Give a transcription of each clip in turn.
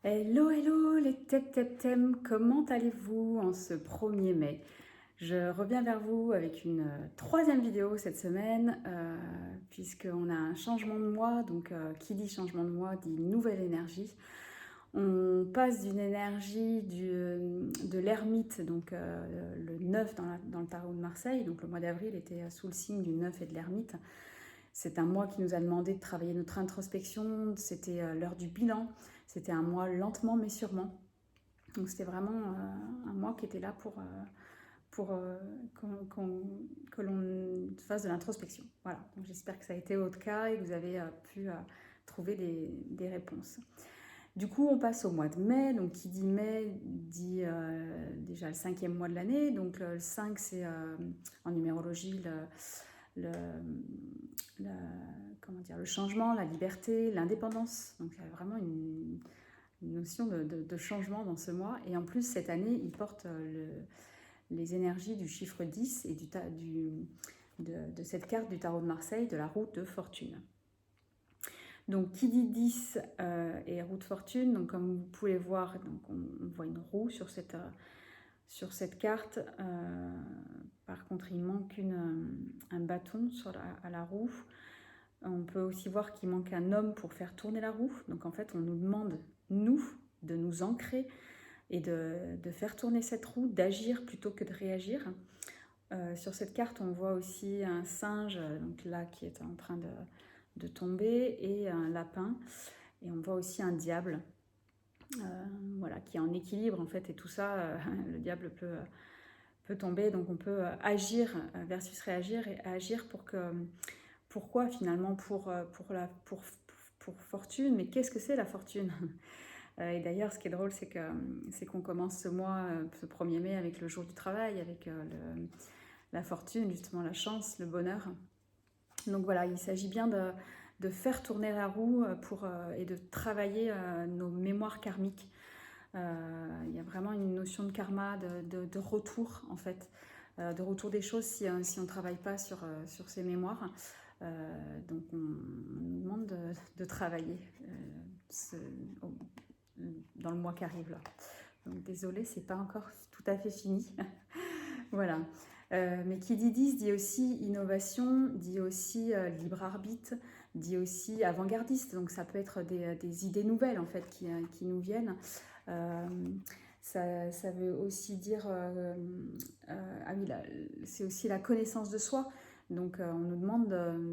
Hello, hello les tem, comment allez-vous en ce 1er mai? Je reviens vers vous avec une troisième vidéo cette semaine, puisqu'on a un changement de mois, donc qui dit changement de mois dit nouvelle énergie. On passe d'une énergie de l'ermite, donc le 9 dans le tarot de Marseille, donc le mois d'avril était sous le signe du 9 et de l'ermite. C'est un mois qui nous a demandé de travailler notre introspection, c'était l'heure du bilan, c'était un mois lentement mais sûrement. Donc c'était vraiment un mois qui était là pour que l'on fasse de l'introspection. Voilà, donc j'espère que ça a été votre cas et que vous avez pu trouver des réponses. Du coup, on passe au mois de mai. Donc, qui dit mai dit déjà le 5e mois de l'année. Donc, le 5, c'est en numérologie le, comment dire, le changement, la liberté, l'indépendance. Donc, il y a vraiment une notion de changement dans ce mois. Et en plus, cette année, il porte les énergies du chiffre 10 et de cette carte du tarot de Marseille, de la roue de fortune. Donc, qui dit 10 et roue de fortune, donc comme vous pouvez voir, donc on voit une roue sur cette carte. Par contre, il manque un bâton à la roue. On peut aussi voir qu'il manque un homme pour faire tourner la roue. Donc, en fait, on nous demande, nous, de nous ancrer et de faire tourner cette roue, d'agir plutôt que de réagir. Sur cette carte, on voit aussi un singe, donc là, qui est en train de tomber, et un lapin. Et on voit aussi un diable, voilà, qui est en équilibre, en fait. Et tout ça, le diable peut tomber. Donc, on peut agir versus réagir, et agir pourquoi finalement pour fortune. Mais qu'est-ce que c'est la fortune? Et d'ailleurs, ce qui est drôle, c'est qu'on commence ce mois, ce 1er mai, avec le jour du travail, avec la fortune, justement la chance, le bonheur. Donc voilà, il s'agit bien de faire tourner la roue et de travailler nos mémoires karmiques. Il y a vraiment une notion de karma, de retour en fait, de retour des choses si on ne travaille pas sur ces mémoires. Donc on nous demande de travailler dans le mois qui arrive là. Donc désolée, c'est pas encore tout à fait fini. Voilà. Mais qui dit 10 dit aussi innovation, dit aussi libre arbitre, dit aussi avant-gardiste. Donc ça peut être des idées nouvelles en fait qui nous viennent. Ça veut aussi dire ah oui, c'est aussi la connaissance de soi. Donc on nous demande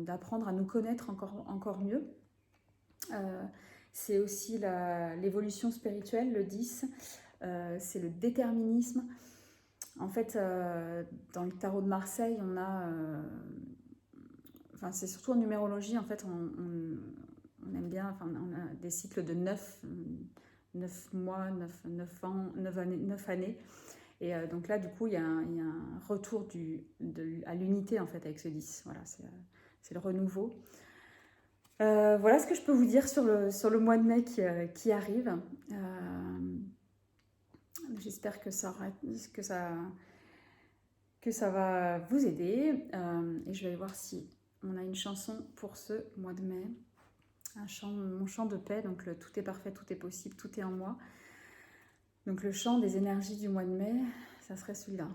d'apprendre à nous connaître encore mieux. C'est aussi l'évolution spirituelle, le 10. C'est le déterminisme. En fait, dans le tarot de Marseille, on a... enfin, c'est surtout en numérologie, en fait, on aime bien... Enfin, on a des cycles de 9 mois, 9 ans, 9 années. Et donc là, du coup, il y a un retour à l'unité, en fait, avec ce 10. Voilà, c'est le renouveau. Voilà ce que je peux vous dire sur le mois de mai qui arrive. J'espère que ça va vous aider. Et je vais aller voir si on a une chanson pour ce mois de mai. Mon chant de paix, donc le tout est parfait, tout est possible, tout est en moi. Donc le chant des énergies du mois de mai, ça serait celui-là.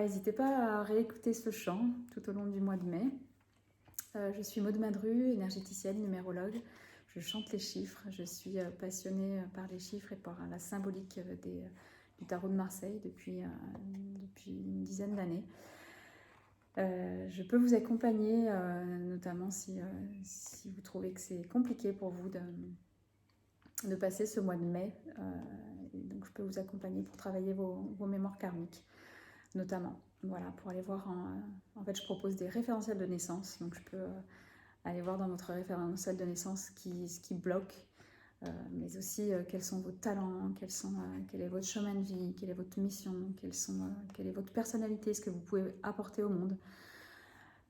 n'hésitez pas à réécouter ce chant tout au long du mois de mai. Je suis Maud Madru, énergéticienne, numérologue. Je chante les chiffres. Je suis passionnée par les chiffres et par la symbolique du tarot de Marseille depuis une dizaine d'années. Je peux vous accompagner, notamment si vous trouvez que c'est compliqué pour vous de passer ce mois de mai. Et donc je peux vous accompagner pour travailler vos mémoires karmiques, notamment. Voilà, pour aller voir, en fait je propose des référentiels de naissance, donc je peux aller voir dans votre référentiel de naissance ce qui bloque, mais aussi quels sont vos talents, quel est votre chemin de vie, quelle est votre mission, quelle est votre personnalité, ce que vous pouvez apporter au monde.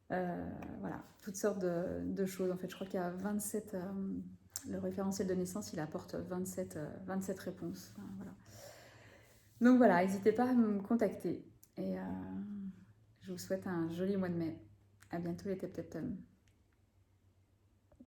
Voilà, toutes sortes de choses. En fait, je crois qu'il y a 27... le référentiel de naissance, il apporte 27 réponses. Enfin, voilà. Donc voilà, n'hésitez pas à me contacter. Et je vous souhaite un joli mois de mai. À bientôt les Tep Tep Tom.